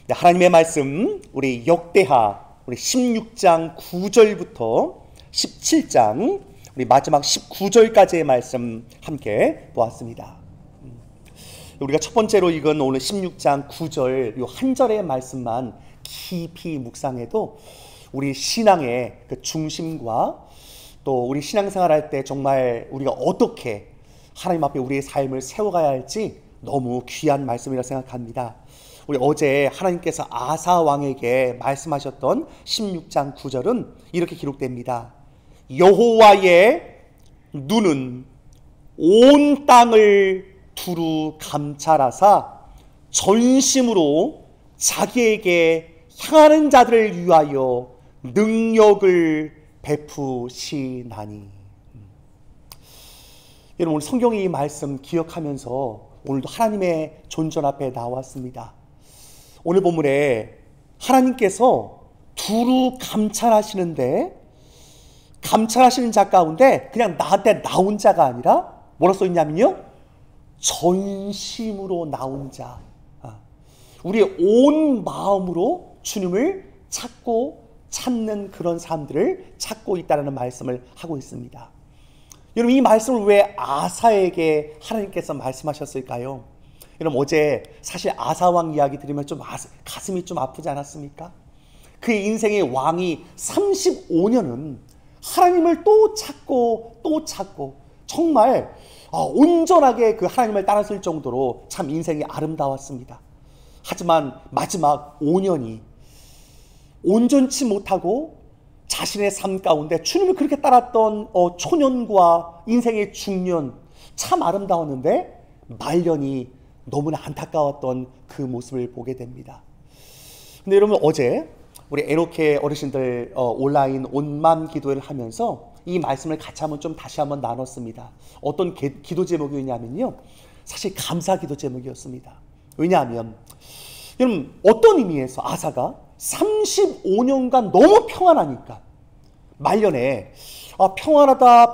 하나님의 말씀 우리 역대하 우리 16장 9절부터 17장 우리 마지막 19절까지의 말씀 함께 보았습니다. 우리가 첫 번째로 읽은 오늘 16장 9절 이 한 절의 말씀만 깊이 묵상해도 우리 신앙의 그 중심과 또 우리 신앙생활 할 때 정말 우리가 어떻게 하나님 앞에 우리의 삶을 세워가야 할지 너무 귀한 말씀이라 생각합니다. 우리 어제 하나님께서 아사 왕에게 말씀하셨던 16장 9절은 이렇게 기록됩니다. 여호와의 눈은 온 땅을 두루 감찰하사 전심으로 자기에게 향하는 자들을 위하여 능력을 베푸시나니. 여러분, 오늘 성경의 이 말씀 기억하면서 오늘도 하나님의 존전 앞에 나왔습니다. 오늘 본문에 하나님께서 두루 감찰하시는데, 감찰하시는 자 가운데 그냥 나한테 나온 자가 아니라 뭐라 써있냐면요, 전심으로 나온 자, 우리의 온 마음으로 주님을 찾는 그런 사람들을 찾고 있다는 말씀을 하고 있습니다. 여러분, 이 말씀을 왜 아사에게 하나님께서 말씀하셨을까요? 여러분, 어제 사실 아사왕 이야기 들으면 좀 가슴이 좀 아프지 않았습니까? 그의 인생의 왕이 35년은 하나님을 또 찾고 정말 온전하게 그 하나님을 따랐을 정도로 참 인생이 아름다웠습니다. 하지만 마지막 5년이 온전치 못하고 자신의 삶 가운데 주님을 그렇게 따랐던 초년과 인생의 중년, 참 아름다웠는데 말년이 너무나 안타까웠던 그 모습을 보게 됩니다. 근데 여러분, 어제 우리 에노케 어르신들 온라인 온맘 기도를 하면서 이 말씀을 같이 한번 다시 한번 나눴습니다. 어떤 기도 제목이었냐면요, 사실 감사 기도 제목이었습니다. 왜냐하면 여러분, 어떤 의미에서 아사가 35년간 너무 평안하니까 말년에 평안하니까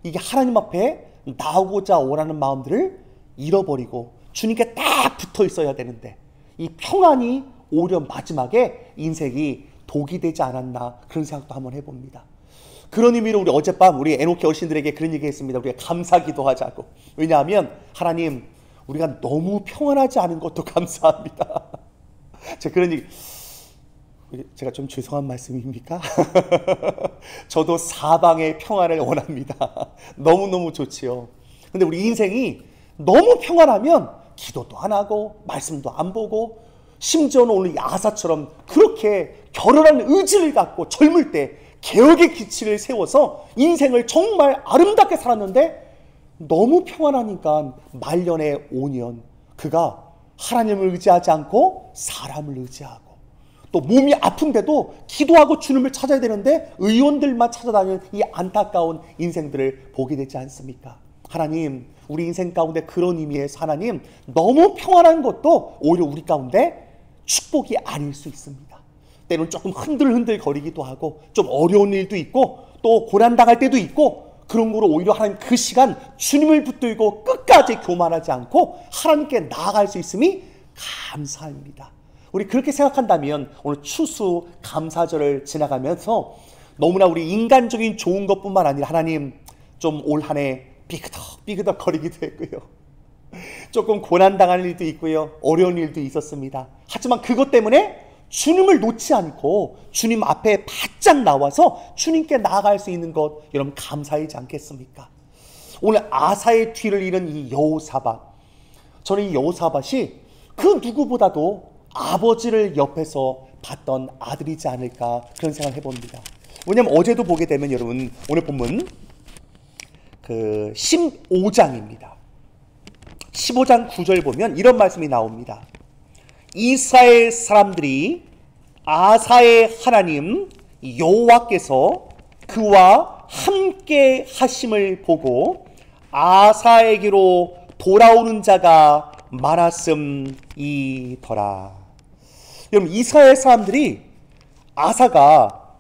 이게 하나님 앞에 나오고자 오라는 마음들을 잃어버리고 주님께 딱 붙어 있어야 되는데 이 평안이 오히려 마지막에 인생이 독이 되지 않았나, 그런 생각도 한번 해봅니다. 그런 의미로 우리 어젯밤 우리 에노케 어르신들에게 그런 얘기 했습니다. 우리가 감사 기도하자고. 왜냐하면 하나님, 우리가 너무 평안하지 않은 것도 감사합니다. 제가 좀 죄송한 말씀입니까? 저도 사방의 평안을 원합니다. 너무너무 좋지요. 근데 우리 인생이 너무 평안하면 기도도 안 하고 말씀도 안 보고, 심지어는 오늘 아사처럼 그렇게 결연한 의지를 갖고 젊을 때 개혁의 기치를 세워서 인생을 정말 아름답게 살았는데 너무 평안하니까 말년의 5년 그가 하나님을 의지하지 않고 사람을 의지하고, 또 몸이 아픈데도 기도하고 주님을 찾아야 되는데 의원들만 찾아다니는 이 안타까운 인생들을 보게 되지 않습니까? 하나님, 우리 인생 가운데 그런 의미에서 하나님, 너무 평안한 것도 오히려 우리 가운데 축복이 아닐 수 있습니다. 때로는 조금 흔들흔들 거리기도 하고 좀 어려운 일도 있고 또 고난당할 때도 있고, 그런 거로 오히려 하나님 그 시간 주님을 붙들고 끝까지 교만하지 않고 하나님께 나아갈 수 있음이 감사입니다. 우리 그렇게 생각한다면 오늘 추수 감사절을 지나가면서 너무나 우리 인간적인 좋은 것뿐만 아니라 하나님, 좀 올 한 해 삐그덕 거리기도 했고요, 조금 고난당할 일도 있고요, 어려운 일도 있었습니다. 하지만 그것 때문에 주님을 놓지 않고 주님 앞에 바짝 나와서 주님께 나아갈 수 있는 것, 여러분 감사하지 않겠습니까? 오늘 아사의 뒤를 이은 이 여호사밧, 저는 이 여호사밧이 그 누구보다도 아버지를 옆에서 봤던 아들이지 않을까, 그런 생각을 해봅니다. 왜냐하면 어제도 보게 되면 여러분, 오늘 본문 그 15장입니다. 15장 9절 보면 이런 말씀이 나옵니다. 이스라엘 사람들이 아사의 하나님 여호와께서 그와 함께 하심을 보고 아사에게로 돌아오는 자가 많았음이더라. 여러분, 이스라엘 사람들이 아사가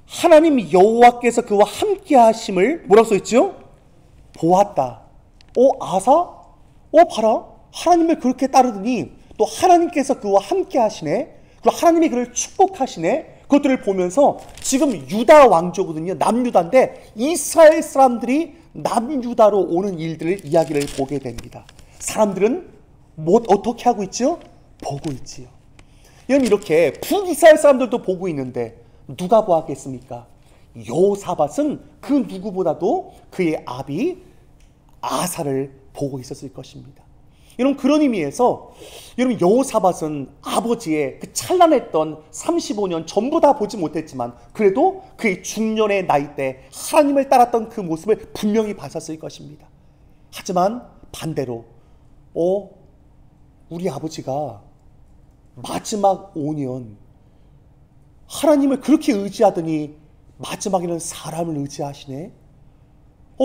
하나님 여호와께서 그와 함께 하심을 뭐라고 써있죠? 보았다. 아사? 봐라, 하나님을 그렇게 따르더니 또 하나님께서 그와 함께 하시네. 그리고 하나님이 그를 축복하시네. 그것들을 보면서 지금 유다 왕조거든요. 남유다인데 이스라엘 사람들이 남유다로 오는 일들을 이야기를 보게 됩니다. 사람들은 어떻게 하고 있죠? 보고 있지요. 여러분, 이렇게 북이스라엘 사람들도 보고 있는데 누가 보았겠습니까? 여호사밧은 그 누구보다도 그의 아비 아사를 보고 있었을 것입니다. 여러분, 그런 의미에서 여러분, 여호사밧은 아버지의 그 찬란했던 35년 전부 다 보지 못했지만 그래도 그의 중년의 나이 때 하나님을 따랐던 그 모습을 분명히 봤었을 것입니다. 하지만 반대로 우리 아버지가 마지막 5년 하나님을 그렇게 의지하더니 마지막에는 사람을 의지하시네.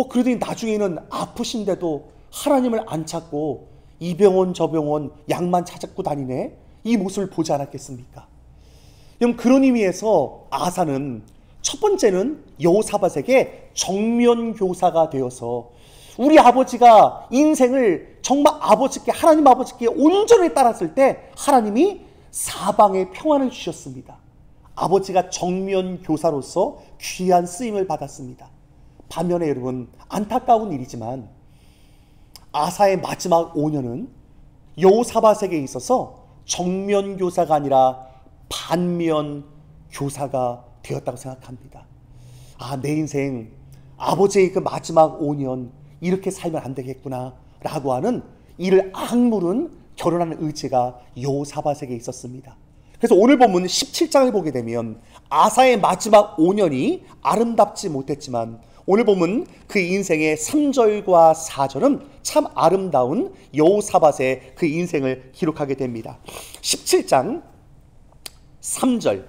그러더니 나중에는 아프신데도 하나님을 안 찾고 이 병원 저 병원 약만 찾고 다니네. 이 모습을 보지 않았겠습니까? 그럼 그런 의미에서 아사는 첫 번째는 여호사밧에게 정면교사가 되어서 우리 아버지가 인생을 정말 아버지께, 하나님 아버지께 온전히 따랐을 때 하나님이 사방에 평안을 주셨습니다. 아버지가 정면교사로서 귀한 쓰임을 받았습니다. 반면에 여러분, 안타까운 일이지만 아사의 마지막 5년은 여호사밧에게 있어서 정면교사가 아니라 반면교사가 되었다고 생각합니다. 내 인생 아버지의 그 마지막 5년 이렇게 살면 안 되겠구나 라고 하는 이를 악물은 결혼하는 의지가 여호사밧에게 있었습니다. 그래서 오늘 본문 17장을 보게 되면 아사의 마지막 5년이 아름답지 못했지만 오늘 보면 그 인생의 3절과 4절은 참 아름다운 여호사밧의 그 인생을 기록하게 됩니다. 17장 3절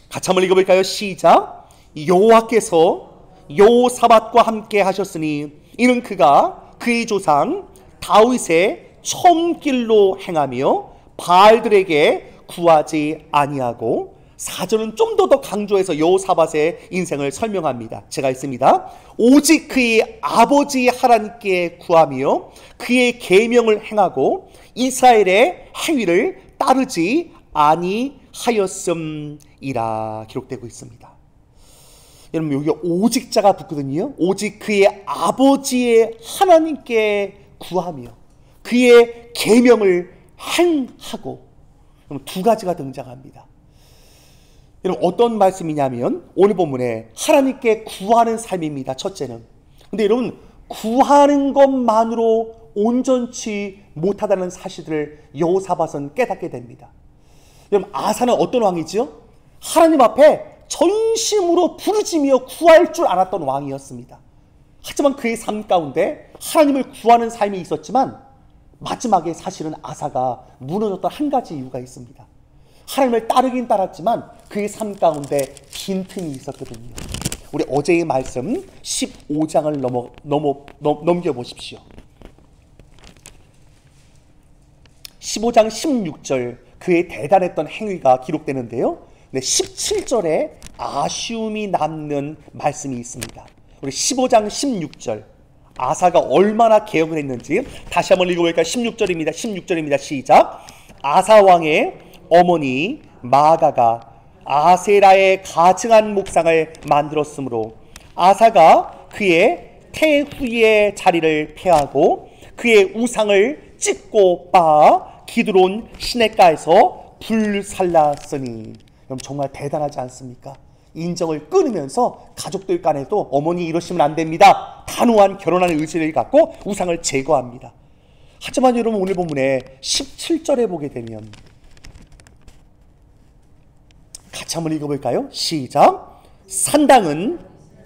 같이 한번 읽어볼까요? 시작. 여호와께서 여호사밧과 함께 하셨으니 이는 그가 그의 조상 다윗의 처음길로 행하며 바알들에게 구하지 아니하고 4절은 좀 더 강조해서 여호사밧의 인생을 설명합니다. 제가 있습니다. 오직 그의 아버지 하나님께 구하며 그의 계명을 행하고 이스라엘의 행위를 따르지 아니하였음이라 기록되고 있습니다. 여러분, 여기 오직자가 붙거든요. 오직 그의 아버지의 하나님께 구하며 그의 계명을 행하고, 두 가지가 등장합니다. 여러분, 어떤 말씀이냐면 오늘 본문에 하나님께 구하는 삶입니다. 첫째는. 근데 여러분, 구하는 것만으로 온전치 못하다는 사실을 여호사밧은 깨닫게 됩니다. 여러분, 아사는 어떤 왕이지요? 하나님 앞에 전심으로 부르짖으며 구할 줄 알았던 왕이었습니다. 하지만 그의 삶 가운데 하나님을 구하는 삶이 있었지만 마지막에 사실은 아사가 무너졌던 한 가지 이유가 있습니다. 하나님을 따르긴 따랐지만 그의 삶 가운데 빈틈이 있었거든요. 우리 어제의 말씀 15장을 넘겨보십시오. 15장 16절 그의 대단했던 행위가 기록되는데요. 17절에 아쉬움이 남는 말씀이 있습니다. 우리 15장 16절 아사가 얼마나 개혁을 했는지 다시 한번 읽어볼까요? 16절입니다. 시작. 아사 왕의 어머니 마아가가 아세라의 가증한 목상을 만들었으므로 아사가 그의 태후의 자리를 폐하고 그의 우상을 찢고 빻아 기드론 시냇가에서 불살랐으니. 그럼 정말 대단하지 않습니까? 인정을 끊으면서 가족들 간에도 어머니 이러시면 안 됩니다. 단호한 결혼하는 의지를 갖고 우상을 제거합니다. 하지만 여러분, 오늘 본문에 17절에 보게 되면 같이 한번 읽어볼까요? 시작. 산당은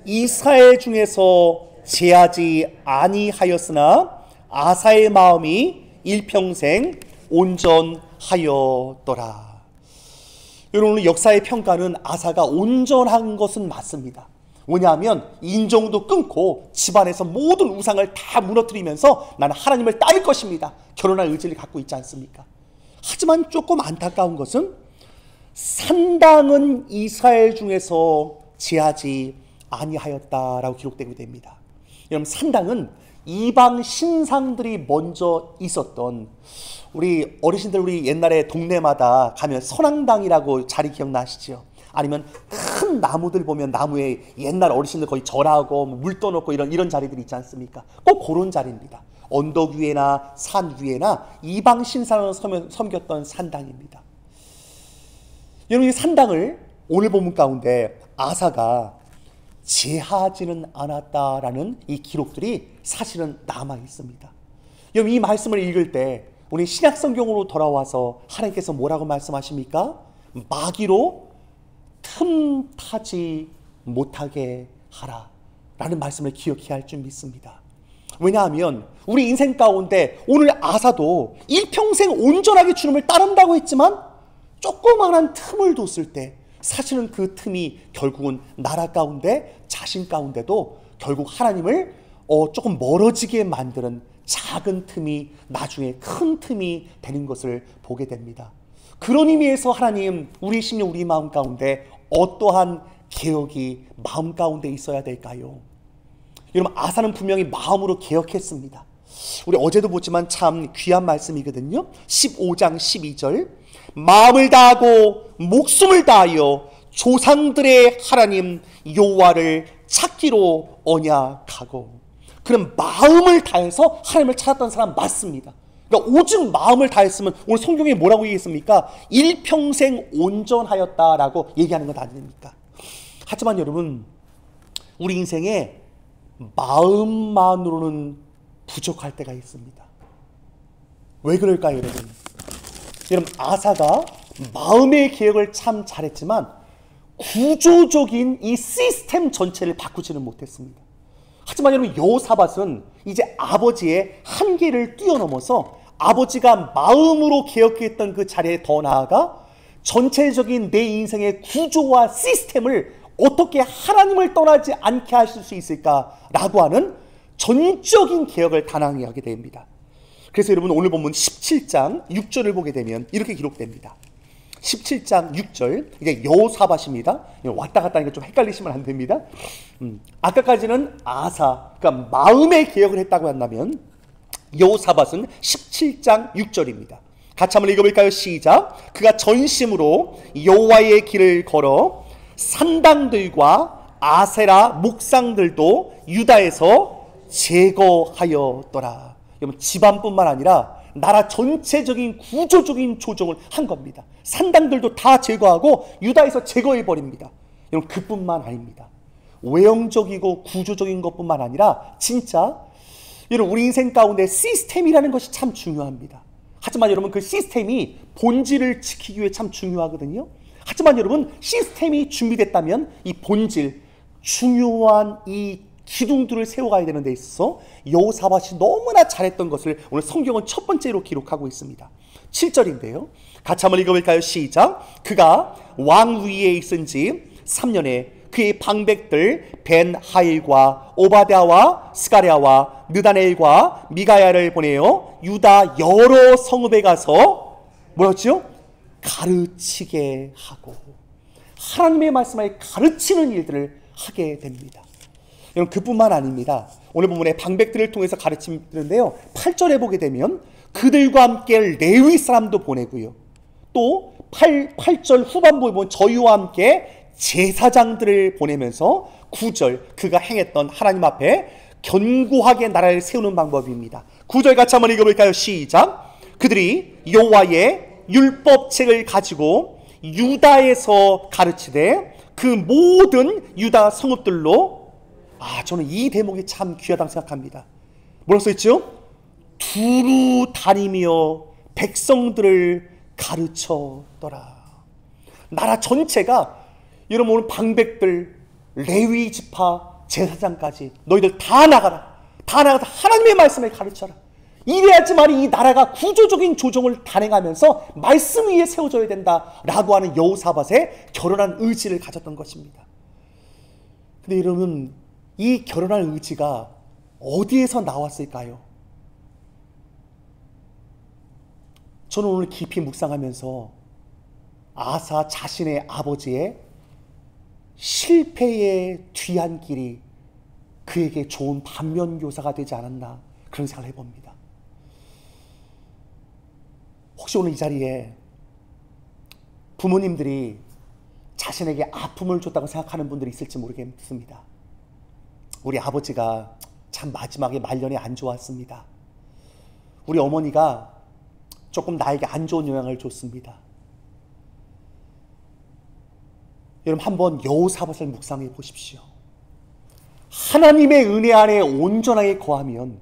이스라엘 중에서 제하지 아니하였으나 아사의 마음이 일평생 온전하였더라. 여러분, 오늘 역사의 평가는 아사가 온전한 것은 맞습니다. 왜냐하면 인정도 끊고 집안에서 모든 우상을 다 무너뜨리면서 나는 하나님을 따를 것입니다. 결혼할 의지를 갖고 있지 않습니까? 하지만 조금 안타까운 것은 산당은 이스라엘 중에서 제하지 아니하였다라고 기록되게 됩니다. 여러분, 산당은 이방 신상들이 먼저 있었던, 우리 어르신들 우리 옛날에 동네마다 가면 선앙당이라고 자리 기억나시죠? 아니면 큰 나무들 보면 나무에 옛날 어르신들 거의 절하고 물 떠놓고 이런 자리들이 있지 않습니까? 꼭 그런 자리입니다. 언덕 위에나 산 위에나 이방 신상을 섬겼던 산당입니다. 여러분, 이 산당을 오늘 본문 가운데 아사가 제하지는 않았다라는 이 기록들이 사실은 남아 있습니다. 여러분, 이 말씀을 읽을 때 우리 신약 성경으로 돌아와서 하나님께서 뭐라고 말씀하십니까? 마귀로 틈타지 못하게 하라 라는 말씀을 기억해야 할 줄 믿습니다. 왜냐하면 우리 인생 가운데 오늘 아사도 일평생 온전하게 주님을 따른다고 했지만 조그마한 틈을 뒀을 때 사실은 그 틈이 결국은 나라 가운데 자신 가운데도 결국 하나님을 조금 멀어지게 만드는 작은 틈이 나중에 큰 틈이 되는 것을 보게 됩니다. 그런 의미에서 하나님, 우리 심령 우리 마음 가운데 어떠한 개혁이 마음 가운데 있어야 될까요? 여러분, 아사는 분명히 마음으로 개혁했습니다. 우리 어제도 보지만 참 귀한 말씀이거든요. 15장 12절, 마음을 다하고 목숨을 다하여 조상들의 하나님 여호와를 찾기로 언약하고. 그런 마음을 다해서 하나님을 찾았던 사람 맞습니다. 그러니까 오직 마음을 다했으면 오늘 성경에 뭐라고 얘기했습니까? 일평생 온전하였다라고 얘기하는 것 아닙니까? 하지만 여러분, 우리 인생에 마음만으로는 부족할 때가 있습니다. 왜 그럴까요, 여러분? 여러분, 아사가 마음의 개혁을 참 잘했지만 구조적인 이 시스템 전체를 바꾸지는 못했습니다. 하지만 여러분, 여호사밧은 이제 아버지의 한계를 뛰어넘어서 아버지가 마음으로 개혁했던 그 자리에 더 나아가 전체적인 내 인생의 구조와 시스템을 어떻게 하나님을 떠나지 않게 하실 수 있을까라고 하는 전적인 개혁을 단행하게 하게 됩니다. 그래서 여러분, 오늘 본문 17장 6절을 보게 되면 이렇게 기록됩니다. 17장 6절, 이제 여호사밧입니다. 왔다 갔다 하니까 좀 헷갈리시면 안 됩니다. 아까까지는 아사, 그러니까 마음의 개혁을 했다고 한다면 여호사밧은 17장 6절입니다. 같이 한번 읽어볼까요? 시작. 그가 전심으로 여호와의 길을 걸어 산당들과 아세라 목상들도 유다에서 제거하였더라. 여러분, 집안뿐만 아니라 나라 전체적인 구조적인 조정을 한 겁니다. 산당들도 다 제거하고 유다에서 제거해버립니다. 여러분, 그뿐만 아닙니다. 외형적이고 구조적인 것뿐만 아니라 진짜 여러분, 우리 인생 가운데 시스템이라는 것이 참 중요합니다. 하지만 여러분, 그 시스템이 본질을 지키기 위해 참 중요하거든요. 하지만 여러분, 시스템이 준비됐다면 이 본질, 중요한 이 기둥들을 세워가야 되는 데 있어서 여호사밧이 너무나 잘했던 것을 오늘 성경은 첫 번째로 기록하고 있습니다. 7절인데요. 같이 한번 읽어볼까요? 시작. 그가 왕 위에 있은 지 3년에 그의 방백들 벤하일과 오바댜와 스가랴와 느다넬과 미가야를 보내어 유다 여러 성읍에 가서 뭐였죠? 가르치게 하고 하나님의 말씀을 가르치는 일들을 하게 됩니다. 여러분, 그뿐만 아닙니다. 오늘 본문에 방백들을 통해서 가르치는데요, 8절에 보게 되면 그들과 함께 레위 사람도 보내고요, 또 8절 후반부에 보면 저희와 함께 제사장들을 보내면서 9절 그가 행했던 하나님 앞에 견고하게 나라를 세우는 방법입니다. 9절 같이 한번 읽어볼까요? 시작. 그들이 여호와의 율법책을 가지고 유다에서 가르치되 그 모든 유다 성읍들로, 저는 이 대목이 참 귀하다고 생각합니다. 뭐라고 써있죠? 두루 다니며 백성들을 가르쳤더라. 나라 전체가 여러분, 오늘 방백들, 레위 지파, 제사장까지 너희들 다 나가라. 다 나가서 하나님의 말씀을 가르쳐라. 이래야지만 이 나라가 구조적인 조정을 단행하면서 말씀 위에 세워져야 된다라고 하는 여호사밧의 결연한 의지를 가졌던 것입니다. 근데 여러분, 이 결연한 의지가 어디에서 나왔을까요? 저는 오늘 깊이 묵상하면서 아사 자신의 아버지의 실패의 뒤안길이 그에게 좋은 반면교사가 되지 않았나 그런 생각을 해봅니다. 혹시 오늘 이 자리에 부모님들이 자신에게 아픔을 줬다고 생각하는 분들이 있을지 모르겠습니다. 우리 아버지가 참 마지막에 말년이 안 좋았습니다. 우리 어머니가 조금 나에게 안 좋은 영향을 줬습니다. 여러분 한번 여호사밧을 묵상해 보십시오. 하나님의 은혜 안에 온전하게 거하면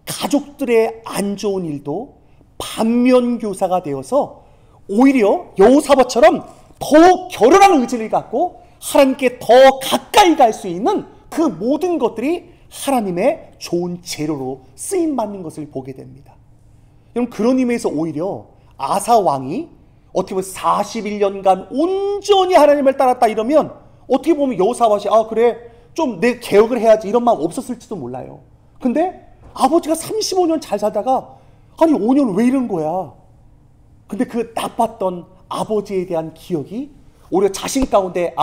가족들의 안 좋은 일도 반면교사가 되어서 오히려 여호사밧처럼 더 결연한 의지를 갖고 하나님께 더 가까이 갈 수 있는 그 모든 것들이 하나님의 좋은 재료로 쓰임받는 것을 보게 됩니다. 여러분 그런 의미에서 오히려 아사 왕이 어떻게 보면 41년간 온전히 하나님을 따랐다 이러면 어떻게 보면 여호사밧이 그래 좀 내 개혁을 해야지 이런 마음 없었을지도 몰라요. 근데 아버지가 35년 잘 살다가 아니 5년 왜 이런 거야. 근데 그 나빴던 아버지에 대한 기억이 오히려 자신 가운데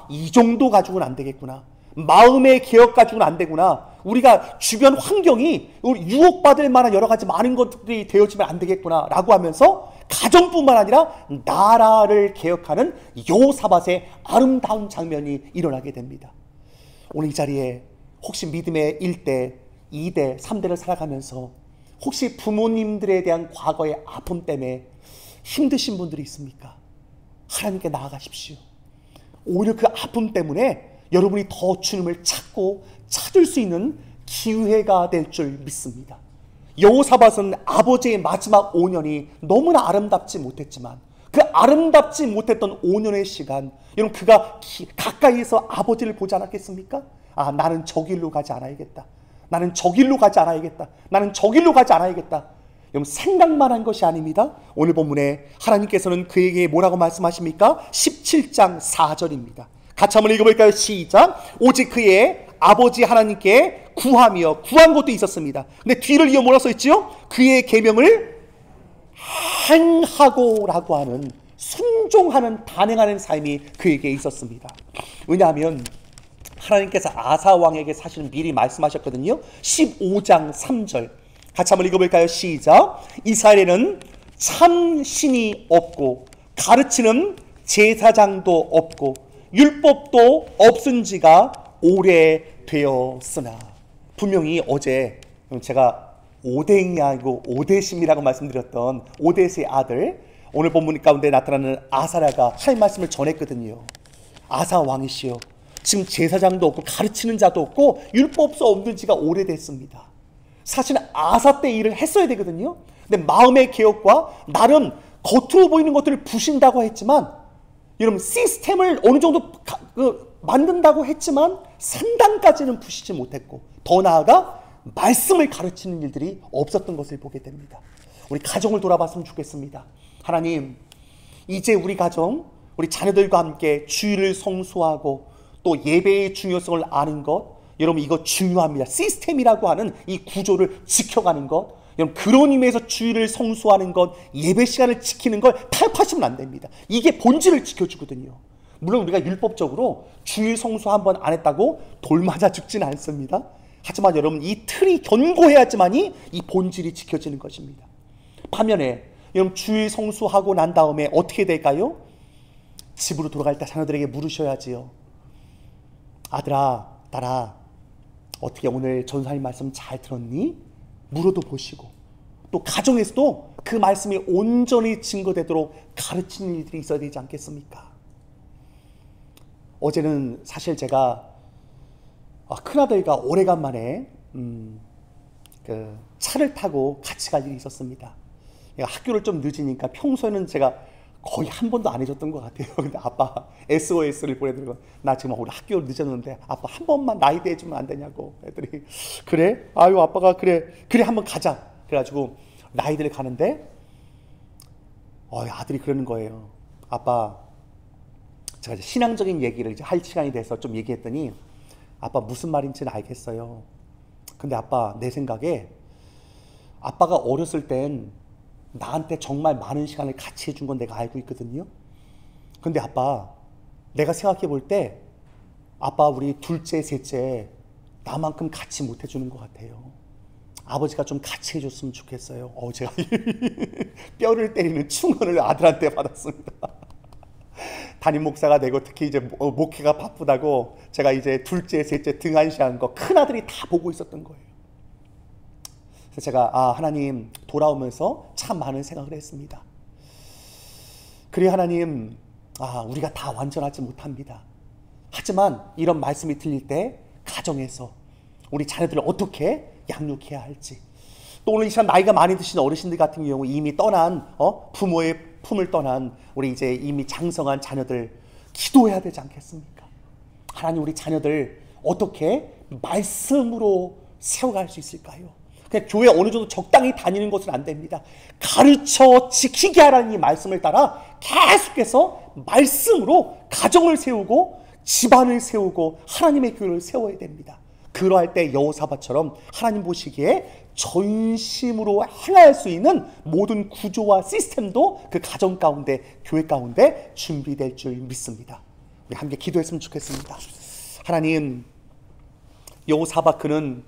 이 정도 가지고는 안 되겠구나. 마음의 개혁 가지고는 안 되구나. 우리가 주변 환경이 유혹받을 만한 여러 가지 많은 것들이 되어지면 안 되겠구나 라고 하면서 가정뿐만 아니라 나라를 개혁하는 여호사밧의 아름다운 장면이 일어나게 됩니다. 오늘 이 자리에 혹시 믿음의 1대, 2대, 3대를 살아가면서 혹시 부모님들에 대한 과거의 아픔 때문에 힘드신 분들이 있습니까? 하나님께 나아가십시오. 오히려 그 아픔 때문에 여러분이 더 주님을 찾고 찾을 수 있는 기회가 될 줄 믿습니다. 여호사밧은 아버지의 마지막 5년이 너무나 아름답지 못했지만 그 아름답지 못했던 5년의 시간, 여러분 그가 가까이에서 아버지를 보지 않았겠습니까? 나는 저 길로 가지 않아야겠다. 나는 저 길로 가지 않아야겠다. 나는 저 길로 가지 않아야겠다. 여러분 생각만 한 것이 아닙니다. 오늘 본문에 하나님께서는 그에게 뭐라고 말씀하십니까? 17장 4절입니다. 같이 한번 읽어볼까요? 시작. 오직 그의 아버지 하나님께 구하며 구한 것도 있었습니다. 근데 뒤를 이어 뭐라 써있지요? 그의 계명을 행하고라고 하는 순종하는 단행하는 삶이 그에게 있었습니다. 왜냐하면 하나님께서 아사 왕에게 사실은 미리 말씀하셨거든요. 15장 3절 같이 한번 읽어볼까요? 시작. 이스라엘에는 참 신이 없고 가르치는 제사장도 없고 율법도 없은 지가 오래되었으나. 분명히 어제 제가 오뎅이 아니고 오데심이라고 말씀드렸던 오데스의 아들, 오늘 본문 가운데 나타나는 아사랴가 할 말씀을 전했거든요. 아사 왕이시여, 지금 제사장도 없고 가르치는 자도 없고 율법도 없는 지가 오래됐습니다. 사실은 아사 때 일을 했어야 되거든요. 근데 마음의 개혁과 나름 겉으로 보이는 것들을 부신다고 했지만, 여러분 시스템을 어느 정도 만든다고 했지만 산당까지는 부시지 못했고, 더 나아가 말씀을 가르치는 일들이 없었던 것을 보게 됩니다. 우리 가정을 돌아봤으면 좋겠습니다. 하나님, 이제 우리 가정, 우리 자녀들과 함께 주일을 성수하고 또 예배의 중요성을 아는 것, 여러분 이거 중요합니다. 시스템이라고 하는 이 구조를 지켜가는 것, 여러분 그런 의미에서 주일을 성수하는 것, 예배 시간을 지키는 걸 타협하시면 안 됩니다. 이게 본질을 지켜주거든요. 물론 우리가 율법적으로 주일 성수 한 번 안 했다고 돌 맞아 죽지는 않습니다. 하지만 여러분 이 틀이 견고해야지만이 이 본질이 지켜지는 것입니다. 반면에 여러분 주일 성수하고 난 다음에 어떻게 될까요? 집으로 돌아갈 때 자녀들에게 물으셔야지요. 아들아, 딸아, 어떻게 오늘 전사님 말씀 잘 들었니? 물어도 보시고, 또 가정에서도 그 말씀이 온전히 증거되도록 가르치는 일들이 있어야 되지 않겠습니까? 어제는 사실 제가 큰아들과 오래간만에 그 차를 타고 같이 갈 일이 있었습니다. 학교를 좀 늦으니까 평소에는 제가 거의 한 번도 안 해줬던 것 같아요. 근데 아빠 SOS를 보내드리고, 나 지금 오늘 학교 늦었는데 아빠 한 번만 나이대 해주면 안 되냐고 애들이. 그래? 아유 아빠가 그래 한번 가자. 그래가지고 나이대를 가는데 아들이 그러는 거예요. 아빠, 제가 이제 신앙적인 얘기를 이제 할 시간이 돼서 좀 얘기했더니, 아빠 무슨 말인지는 알겠어요. 근데 아빠, 내 생각에 아빠가 어렸을 땐 나한테 정말 많은 시간을 같이 해준 건 내가 알고 있거든요. 근데 아빠, 내가 생각해 볼 때 아빠 우리 둘째, 셋째 나만큼 같이 못 해주는 것 같아요. 아버지가 좀 같이 해줬으면 좋겠어요. 제가 뼈를 때리는 충언을 아들한테 받았습니다. 담임 목사가 되고 특히 이제 목회가 바쁘다고 제가 이제 둘째, 셋째 등한시한 거 큰아들이 다 보고 있었던 거예요. 그래서 제가 하나님, 돌아오면서 참 많은 생각을 했습니다. 그래 하나님, 우리가 다 완전하지 못합니다. 하지만 이런 말씀이 들릴 때 가정에서 우리 자녀들을 어떻게 양육해야 할지, 또 오늘 이 시간 나이가 많이 드신 어르신들 같은 경우 이미 떠난 부모의 품을 떠난 우리 이제 이미 장성한 자녀들 기도해야 되지 않겠습니까? 하나님, 우리 자녀들 어떻게 말씀으로 세워갈 수 있을까요? 그냥 교회 어느 정도 적당히 다니는 것은 안 됩니다. 가르쳐 지키게 하라는 이 말씀을 따라 계속해서 말씀으로 가정을 세우고 집안을 세우고 하나님의 교회를 세워야 됩니다. 그러할 때 여호사밧처럼 하나님 보시기에 전심으로 행할 수 있는 모든 구조와 시스템도 그 가정 가운데, 교회 가운데 준비될 줄 믿습니다. 우리 함께 기도했으면 좋겠습니다. 하나님, 여호사밧 그는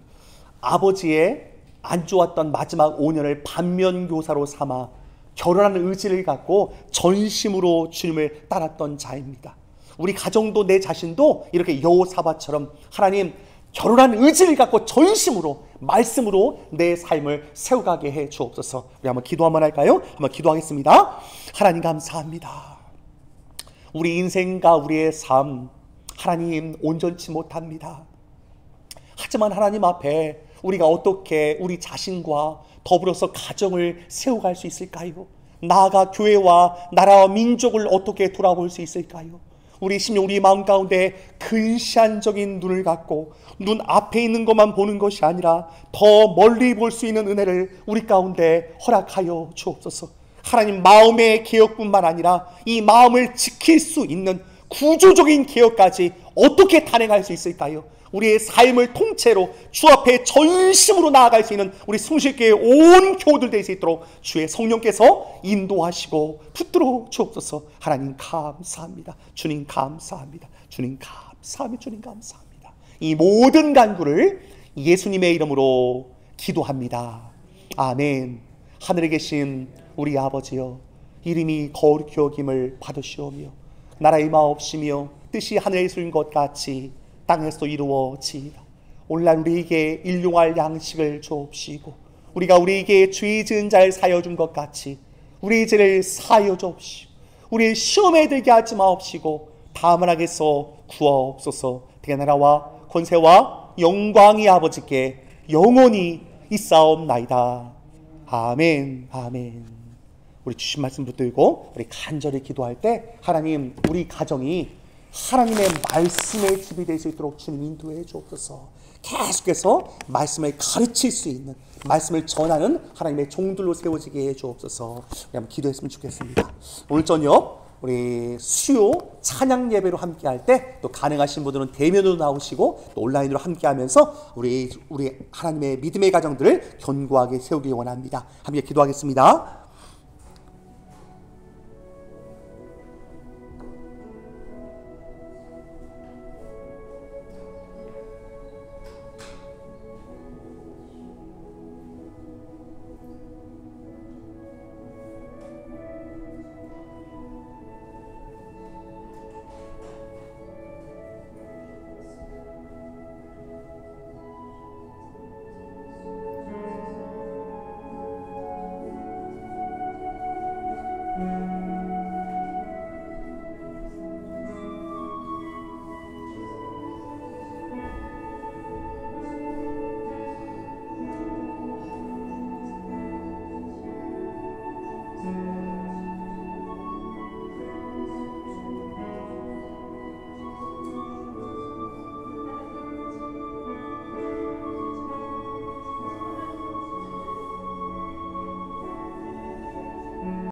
아버지의 안 좋았던 마지막 5년을 반면교사로 삼아 결혼하는 의지를 갖고 전심으로 주님을 따랐던 자입니다. 우리 가정도 내 자신도 이렇게 여호사밧처럼 하나님, 결혼한 의지를 갖고 전심으로 말씀으로 내 삶을 세워가게 해 주옵소서. 우리 한번 기도 한번 할까요? 한번 기도하겠습니다. 하나님 감사합니다. 우리 인생과 우리의 삶, 하나님 온전치 못합니다. 하지만 하나님 앞에 우리가 어떻게 우리 자신과 더불어서 가정을 세워갈 수 있을까요? 나아가 교회와 나라와 민족을 어떻게 돌아볼 수 있을까요? 우리 심령, 우리 마음 가운데 근시안적인 눈을 갖고 눈 앞에 있는 것만 보는 것이 아니라 더 멀리 볼 수 있는 은혜를 우리 가운데 허락하여 주옵소서. 하나님, 마음의 개혁뿐만 아니라 이 마음을 지킬 수 있는 구조적인 개혁까지 어떻게 단행할 수 있을까요? 우리의 삶을 통째로 주 앞에 전심으로 나아갈 수 있는 우리 숨쉴교회 온 교우들 될 수 있도록 주의 성령께서 인도하시고 붙들어 주옵소서. 하나님 감사합니다. 주님 감사합니다. 주님 감사합니다. 주님 감사합니다. 이 모든 간구를 예수님의 이름으로 기도합니다. 아멘. 하늘에 계신 우리 아버지여, 이름이 거룩히 여김을 받으시오며 나라의 마옵시며 뜻이 하늘에 이루어진 것 같이 땅에서 이루어지이다. 오늘날 우리에게 일용할 양식을 주옵시고 우리가 우리에게 죄 지은 자를 사여 준 것 같이 우리의 죄를 사여 주옵시고 우리의 시험에 들게 하지 마옵시고 다만 악에서 구하옵소서. 대개 나라와 권세와 영광이 아버지께 영원히 있사옵나이다. 아멘. 아멘. 우리 주신 말씀 붙들고 우리 간절히 기도할 때 하나님, 우리 가정이 하나님의 말씀의 집이 될 수 있도록 주님 인도해 주옵소서. 계속해서 말씀을 가르칠 수 있는, 말씀을 전하는 하나님의 종들로 세워지게 해 주옵소서. 한번 기도했으면 좋겠습니다. 오늘 저녁 우리 수요 찬양 예배로 함께 할 때 또 가능하신 분들은 대면으로 나오시고 또 온라인으로 함께 하면서 우리 하나님의 믿음의 가정들을 견고하게 세우기 원합니다. 함께 기도하겠습니다.